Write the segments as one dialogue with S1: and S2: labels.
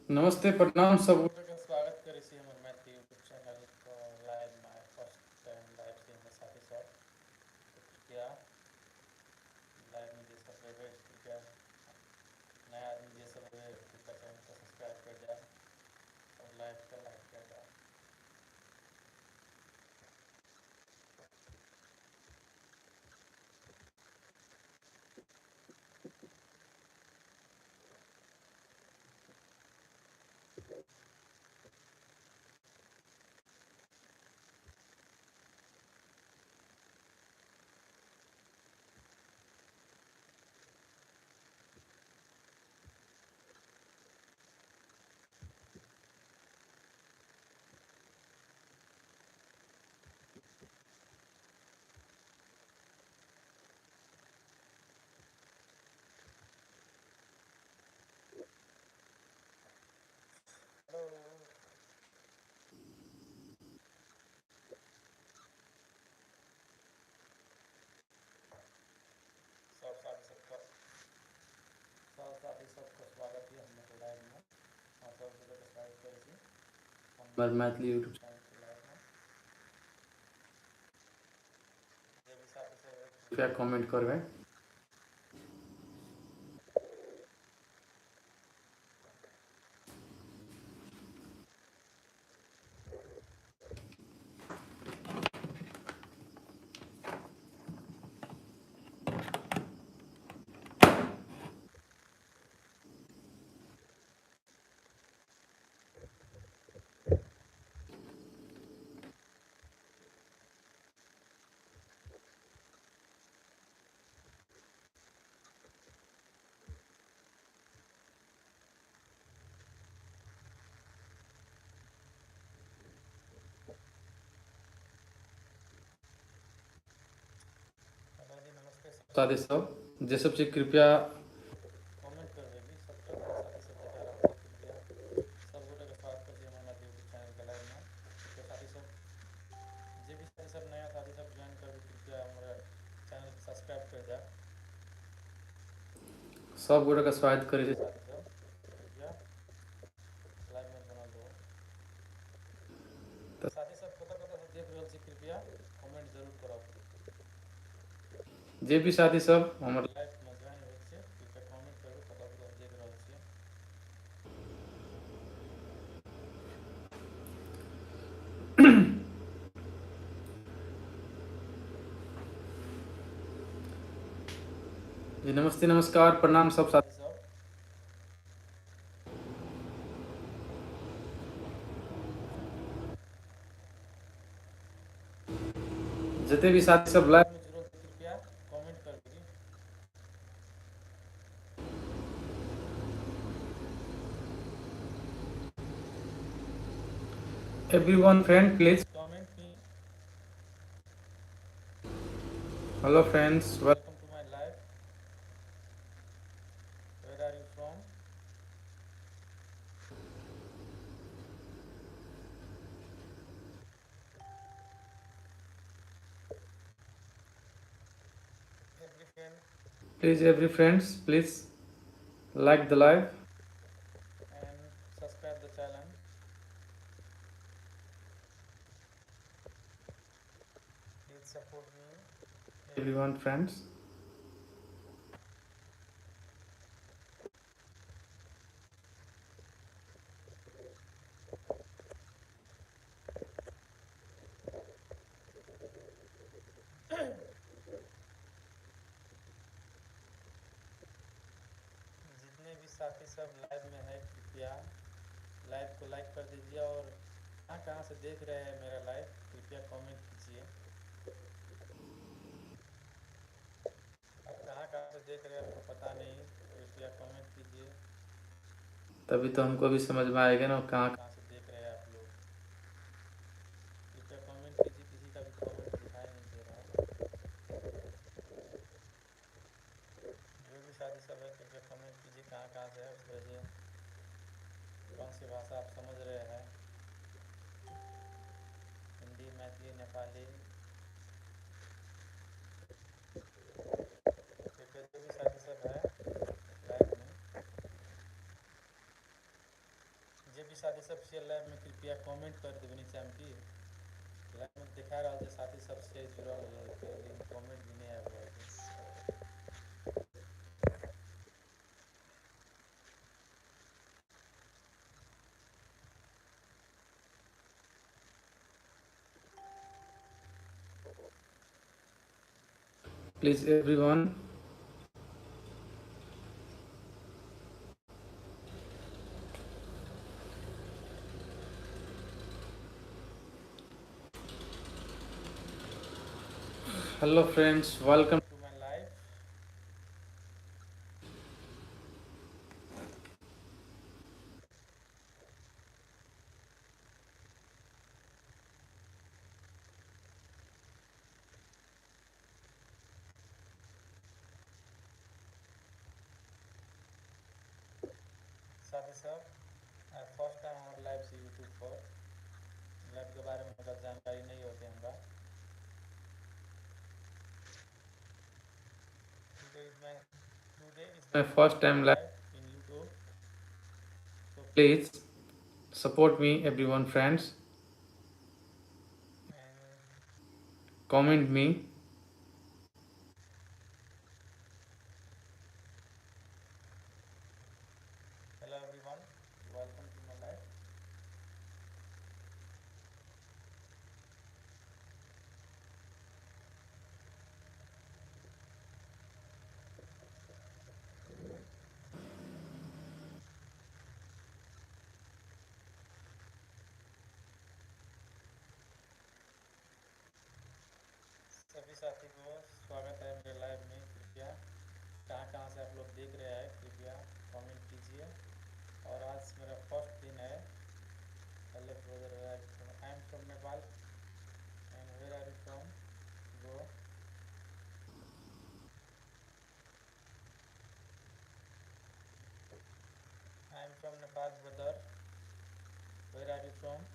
S1: नमस्ते प्रणाम सब गोटे के स्वागत करै छी हमर मैथिली यूट्यूब चैनल लाइव में फर्स्ट टाइम लाइव छी हमर साथी सब कृपया लाइव में जे सब रहे कृपया नया आदमी जे सब रहे कृपया चैनल को सब्सक्राइब कर जाए और लाइव को लाइक कर जाए। सब साथी सबको स्वागत है हमर लाइव में और सब गोटे के स्वागत करै छी हमर मैथिली यूट्यूब चैनल के लाइव में। जे भी साथी सब कृपया कमेंट करबै। साथी सब जे सब चीज कृपया कमेंट करबै भी सबके साथी सब जता रहल छै कृपया सब गोटे के स्वागत करै छी हमर मैथिली यूट्यूब चैनल के लाइव में। तो साथी सब जे भी साथी सब नया साथी सब ज्वाइन करबै कृपया हमर चैनल को सब्सक्राइब कर जाए। सब गोटे के स्वागत करै छी साथी सब कृपया लाइव में बनल रहू। तो साथी सब कतऽ कतऽ से देख रहल छी कृपया कमेंट जरूर करब। जे भी साथी सब हमर लाइव में ज्वाइन होइ छै कृपया कमेंट करू कतऽ कतऽ से देख रहल छियै। जी नमस्ते नमस्कार प्रणाम सब साथी सब। जते भी साथी सब लाइव में जुड़ल छै कृपया कमेंट कर दी। Everyone friend please comment me. Hello friends, welcome to my live. Where are you from? Every friend, please every friends please like the live and subscribe the channel. Please support me. Everyone friends. जितने भी साथी सब live में है कृपया live को like कर दीजिए और कहाँ कहाँ से देख रहे हैं मेरा लाइव कृपया कमेंट कीजिए। आप कहाँ कहाँ से देख रहे हैं आपको पता नहीं कृपया कमेंट कीजिए तभी तो हमको भी समझ में आएगा ना कहाँ कहाँ से देख रहे हैं आप लोग। कृपया कमेंट कीजिए किसी का भी कमेंट दिखाई नहीं दे रहा है। जो भी साथी सब है कृपया कमेंट कीजिए कहाँ कहाँ से है बताइए कौन सी भाषा आप समझ रहे हैं हिंदी मैथिली नेपाली कृपया जो भी साथी सब है लाइव में साथी सब से लाइव में कृपया कमेंट कर देवे नीचे हम की लाइव में दिखा रहा है साथी सब से जुड़ल लेकिन कमेंट भी नहीं आया है। Please everyone, hello friends, welcome to my live. साथी सब फर्स्ट टाइम हमारे लाइव से यूट्यूब पर लाइव के बारे में अगर जानकारी नहीं होती हमारा my first time live in YouTube, so please support me everyone friends and comment me. Hello everyone, welcome to my live. सभी साथी को स्वागत है मेरे लाइव में। कृपया कहाँ से आप लोग देख रहे हैं कृपया कमेंट कीजिए। और आज मेरा फर्स्ट दिन है। Hello brother, I am from Nepal and where are you from bro? I am from Nepal brother, where are you from?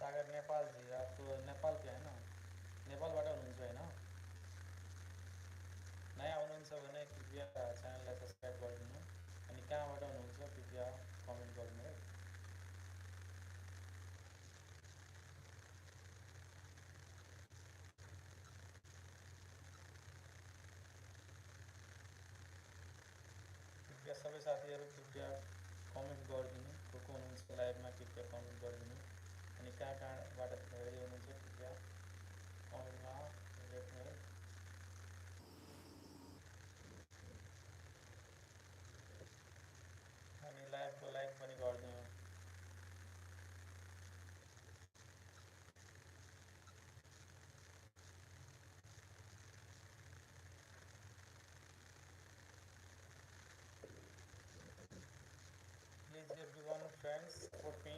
S1: Sagar Nepal ji, आप तो नेपाल के हैं ना? नेपालबाट हुनुहुन्छ होइन? नयाँ हुनुहुन्छ भने कृपया च्यानललाई सब्सक्राइब गरिदिनु अनि कहाँबाट हुनुहुन्छ कृपया कमेन्ट गर्नु है। कृपया सबै साथीहरू कृपया कमेन्ट गरिदिनु, को हुनुहुन्छ लाइभमा कृपया कमेन्ट गरिदिनु अनि कहाँबाट हेर्दै हुनुहुन्छ कृपया कमेन्टमा लेख्नु है। अनि लाइभको लाइक पनि गरिदिनु। Please everyone friends support me.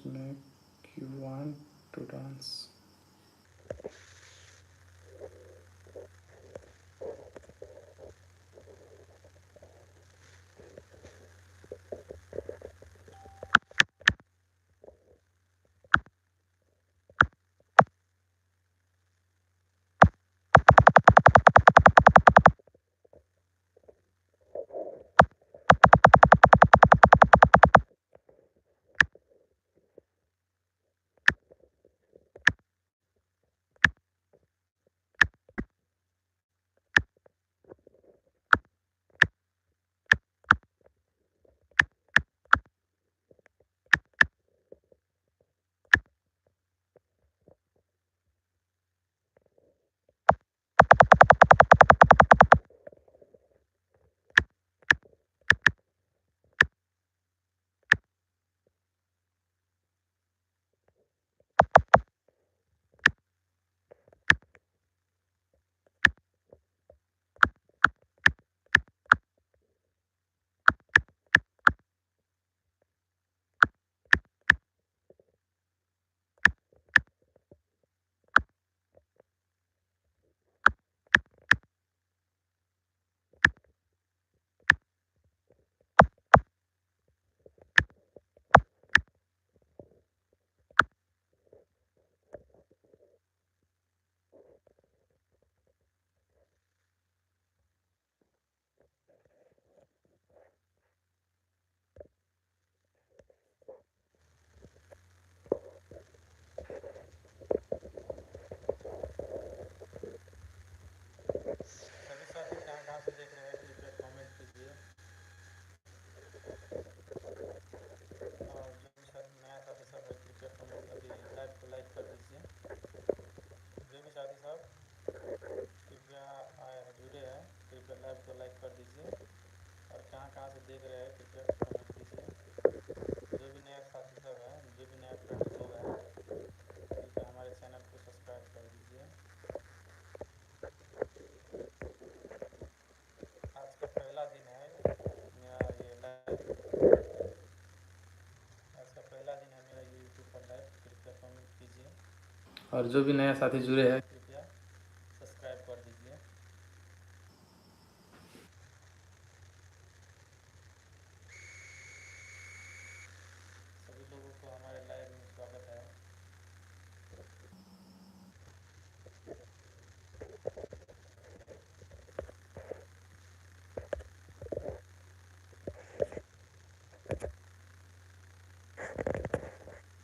S1: Make you want to dance. और जो भी नया साथी जुड़े हैं